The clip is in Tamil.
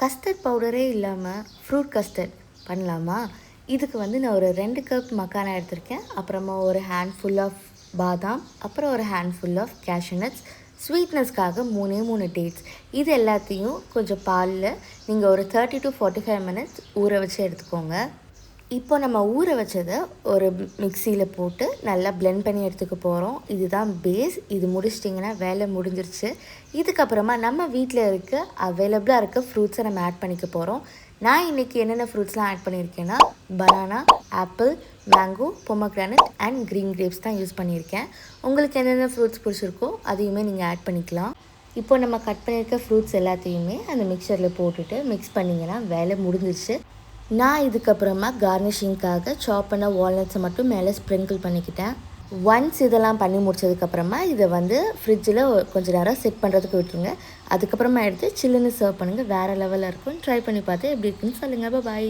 கஸ்டர்ட் பவுடரே இல்லாமல் ஃப்ரூட் கஸ்டர்ட் பண்ணலாமா? இதுக்கு வந்து நான் ஒரு 2 கப் மக்கானா எடுத்திருக்கேன். அப்புறமா ஒரு ஹேண்ட்ஃபுல் ஆஃப் பாதாம், அப்புறம் ஒரு ஹேண்ட்ஃபுல் ஆஃப் கேஷ்யூ நட்ஸ், ஸ்வீட்னஸ்க்காக 3 டேட்ஸ். இது எல்லாத்தையும் கொஞ்சம் பாலில் நீங்கள் ஒரு 30 to 45 மினிட்ஸ் ஊற வச்சு எடுத்துக்கோங்க. இப்போ நம்ம ஊற வச்சதை ஒரு மிக்சியில் போட்டு நல்லா பிளெண்ட் பண்ணி எடுத்துக்க போகிறோம். இதுதான் பேஸ். இது முடிச்சிட்டிங்கன்னா வேலை முடிஞ்சிருச்சு. இதுக்கப்புறமா நம்ம வீட்டில் அவைலபிளாக இருக்க ஃப்ரூட்ஸை நம்ம ஆட் பண்ணிக்க போகிறோம். நான் இன்றைக்கி என்னென்ன ஃப்ரூட்ஸ்லாம் ஆட் பண்ணியிருக்கேன்னா banana, apple, mango, pomegranate and green grapes தான் யூஸ் பண்ணியிருக்கேன். உங்களுக்கு என்னென்ன ஃப்ரூட்ஸ் பிடிச்சிருக்கோ அதையுமே நீங்கள் ஆட் பண்ணிக்கலாம். இப்போ நம்ம கட் பண்ணியிருக்க ஃப்ரூட்ஸ் எல்லாத்தையுமே அந்த மிக்சரில் போட்டுட்டு மிக்ஸ் பண்ணிங்கன்னா வேலை முடிஞ்சிருச்சு. நான் இதுக்கப்புறமா கார்னிஷிங்காக சாப் பண்ண வால்நட்ஸை மட்டும் மேலே ஸ்ப்ரிங்கிள் பண்ணிக்கிட்டேன். ஒன்ஸ் இதெல்லாம் பண்ணி முடிச்சதுக்கப்புறமா இதை வந்து ஃப்ரிட்ஜில் கொஞ்சம் நேரம் செட் பண்ணுறதுக்கு விட்டுருங்க. அதுக்கப்புறமா எடுத்து சில்லுன்னு சர்வ் பண்ணுங்கள். வேறு லெவலில் இருக்கும். ட்ரை பண்ணி பார்த்து எப்படி இருக்குன்னு சொல்லுங்கள். பாய்.